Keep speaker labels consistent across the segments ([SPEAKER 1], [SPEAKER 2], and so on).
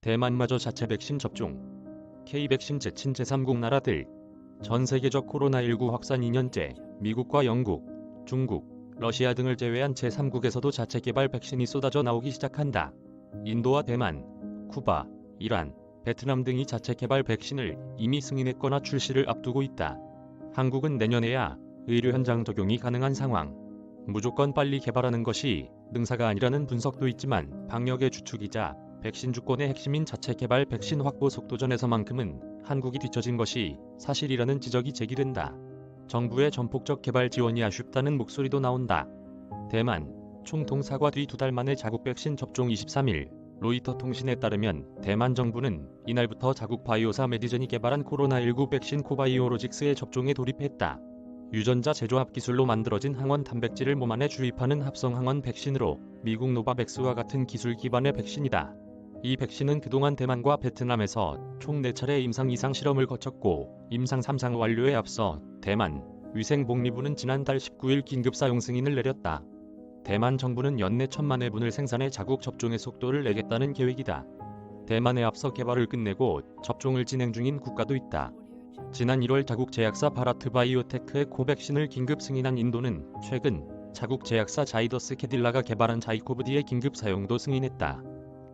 [SPEAKER 1] 대만마저 자체 백신 접종. K-백신 제친 제3국 나라들. 전 세계적 코로나19 확산 2년째 미국과 영국, 중국, 러시아 등을 제외한 제3국에서도 자체 개발 백신이 쏟아져 나오기 시작한다. 인도와 대만, 쿠바, 이란, 베트남 등이 자체 개발 백신을 이미 승인했거나 출시를 앞두고 있다. 한국은 내년에야 의료 현장 적용이 가능한 상황. 무조건 빨리 개발하는 것이 능사가 아니라는 분석도 있지만 방역의 주축이자 백신 주권의 핵심인 자체 개발 백신 확보 속도전에서만큼은 한국이 뒤처진 것이 사실이라는 지적이 제기된다. 정부의 전폭적 개발 지원이 아쉽다는 목소리도 나온다. 대만, 총통 사과 뒤 2달 만에 자국 백신 접종. 23일 로이터 통신에 따르면 대만 정부는 이날부터 자국 바이오사 메디젠이 개발한 코로나19 백신 코바이오로직스에 접종에 돌입했다. 유전자 재조합 기술로 만들어진 항원 단백질을 몸 안에 주입하는 합성 항원 백신으로 미국 노바백스와 같은 기술 기반의 백신이다. 이 백신은 그동안 대만과 베트남에서 총 4차례 임상 2상 실험을 거쳤고 임상 3상 완료에 앞서 대만 위생복리부는 지난달 19일 긴급 사용 승인을 내렸다. 대만 정부는 연내 1,000만 회분을 생산해 자국 접종의 속도를 내겠다는 계획이다. 대만에 앞서 개발을 끝내고 접종을 진행 중인 국가도 있다. 지난 1월 자국 제약사 바라트 바이오테크의 코백신을 긴급 승인한 인도는 최근 자국 제약사 자이더스 캐딜라가 개발한 자이코브디의 긴급 사용도 승인했다.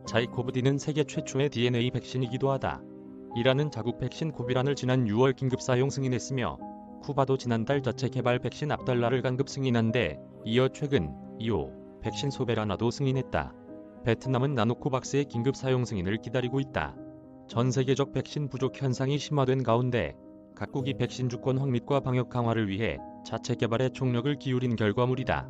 [SPEAKER 1] 자이코브디는 세계 최초의 DNA 백신이기도 하다. 이란은 자국 백신 코비란을 지난 6월 긴급 사용 승인했으며 쿠바도 지난달 자체 개발 백신 압달라를 간급 승인한 데 이어 최근 이오 백신 소베라나도 승인했다. 베트남은 나노코박스의 긴급 사용 승인을 기다리고 있다. 전 세계적 백신 부족 현상이 심화된 가운데 각국이 백신 주권 확립과 방역 강화를 위해 자체 개발에 총력을 기울인 결과물이다.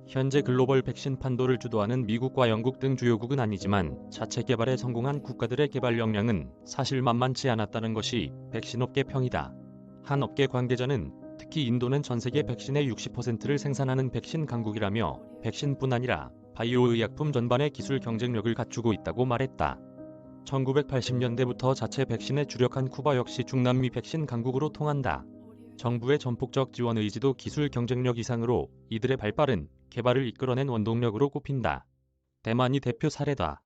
[SPEAKER 1] 현재 글로벌 백신 판도를 주도하는 미국과 영국 등 주요국은 아니지만 자체 개발에 성공한 국가들의 개발 역량은 사실 만만치 않았다는 것이 백신업계 평이다. 한 업계 관계자는 특히 인도는 전 세계 백신의 60%를 생산하는 백신 강국이라며 백신뿐 아니라 바이오 의약품 전반의 기술 경쟁력을 갖추고 있다고 말했다. 1980년대부터 자체 백신에 주력한 쿠바 역시 중남미 백신 강국으로 통한다. 정부의 전폭적 지원 의지도 기술 경쟁력 이상으로 이들의 발빠른 개발을 이끌어낸 원동력으로 꼽힌다. 대만이 대표 사례다.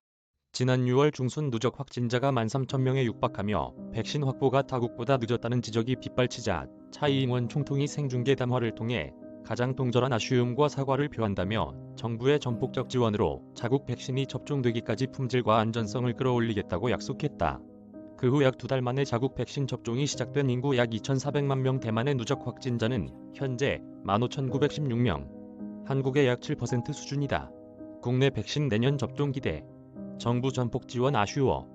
[SPEAKER 1] 지난 6월 중순 누적 확진자가 13,000명에 육박하며 백신 확보가 타국보다 늦었다는 지적이 빗발치자 차이잉원 총통이 생중계 담화를 통해 가장 동절한 아쉬움과 사과를 표한다며 정부의 전폭적 지원으로 자국 백신이 접종되기까지 품질과 안전성을 끌어올리겠다고 약속했다. 그 후 약 2달 만에 자국 백신 접종이 시작된 인구 약 2,400만 명 대만의 누적 확진자는 현재 15,916명, 한국의 약 7% 수준이다. 국내 백신 내년 접종 기대. 정부 전폭 지원 아쉬워.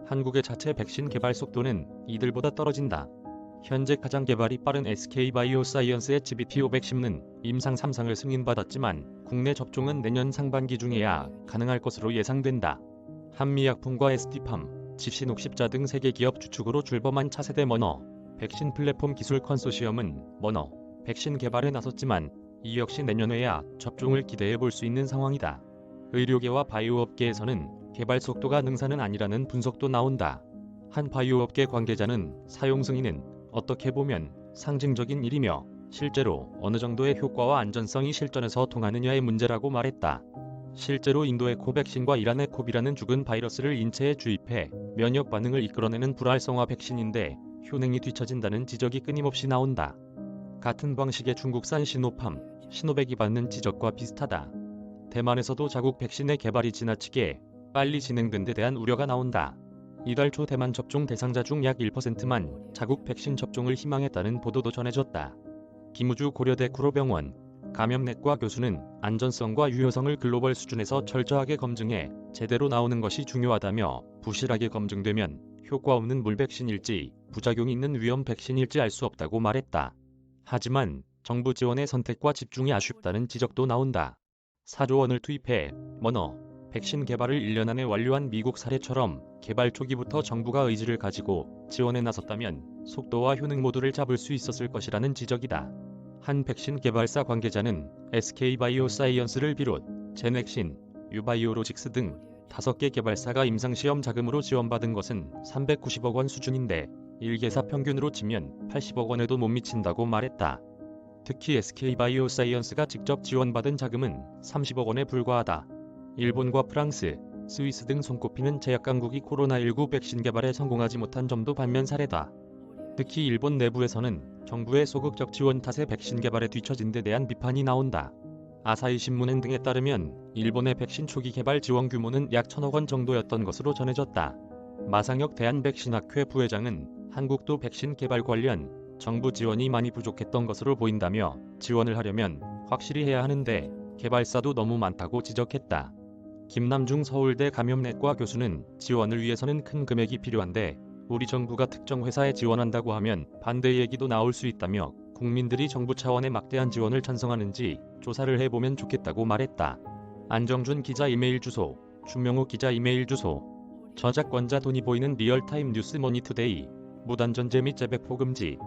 [SPEAKER 1] 한국의 자체 백신 개발 속도는 이들보다 떨어진다. 현재 가장 개발이 빠른 SK바이오사이언스의 GBT510는 임상 3상을 승인받았지만 국내 접종은 내년 상반기 중에야 가능할 것으로 예상된다. 한미약품과 SD팜, 집신옥십자 등 세계 기업 주축으로 출범한 차세대 머너 백신 플랫폼 기술 컨소시엄은 머너 백신 개발에 나섰지만 이 역시 내년에야 접종을 기대해 볼 수 있는 상황이다. 의료계와 바이오업계에서는 개발 속도가 능사는 아니라는 분석도 나온다. 한 바이오업계 관계자는 사용 승인은 어떻게 보면 상징적인 일이며 실제로 어느 정도의 효과와 안전성이 실전에서 통하느냐의 문제라고 말했다. 실제로 인도의 코백신과 이란의 코비라는 죽은 바이러스를 인체에 주입해 면역 반응을 이끌어내는 불활성화 백신인데 효능이 뒤처진다는 지적이 끊임없이 나온다. 같은 방식의 중국산 시노팜, 시노백이 받는 지적과 비슷하다. 대만에서도 자국 백신의 개발이 지나치게 빨리 진행된 데 대한 우려가 나온다. 이달 초 대만 접종 대상자 중 약 1%만 자국 백신 접종을 희망했다는 보도도 전해졌다. 김우주 고려대 구로병원 감염내과 교수는 안전성과 유효성을 글로벌 수준에서 철저하게 검증해 제대로 나오는 것이 중요하다며 부실하게 검증되면 효과 없는 물백신일지 부작용이 있는 위험 백신일지 알 수 없다고 말했다. 하지만 정부 지원의 선택과 집중이 아쉽다는 지적도 나온다. 4조 원을 투입해 머너 백신 개발을 1년 안에 완료한 미국 사례처럼 개발 초기부터 정부가 의지를 가지고 지원에 나섰다면 속도와 효능 모두를 잡을 수 있었을 것이라는 지적이다. 한 백신 개발사 관계자는 SK바이오사이언스를 비롯 제넥신, 유바이오로직스 등 5개 개발사가 임상시험 자금으로 지원받은 것은 390억 원 수준인데 1개사 평균으로 치면 80억 원에도 못 미친다고 말했다. 특히 SK바이오사이언스가 직접 지원받은 자금은 30억 원에 불과하다. 일본과 프랑스, 스위스 등 손꼽히는 제약 강국이 코로나19 백신 개발에 성공하지 못한 점도 반면 사례다. 특히 일본 내부에서는 정부의 소극적 지원 탓에 백신 개발에 뒤처진 데 대한 비판이 나온다. 아사히 신문엔 등에 따르면 일본의 백신 초기 개발 지원 규모는 약 1,000억 원 정도였던 것으로 전해졌다. 마상혁 대한백신학회 부회장은 한국도 백신 개발 관련 정부 지원이 많이 부족했던 것으로 보인다며 지원을 하려면 확실히 해야 하는데 개발사도 너무 많다고 지적했다. 김남중 서울대 감염내과 교수는 지원을 위해서는 큰 금액이 필요한데 우리 정부가 특정 회사에 지원한다고 하면 반대 얘기도 나올 수 있다며 국민들이 정부 차원의 막대한 지원을 찬성하는지 조사를 해보면 좋겠다고 말했다. 안정준 기자 이메일 주소, 주명호 기자 이메일 주소. 저작권자 돈이 보이는 리얼타임 뉴스 머니투데이. 무단전제 및 재배포 금지.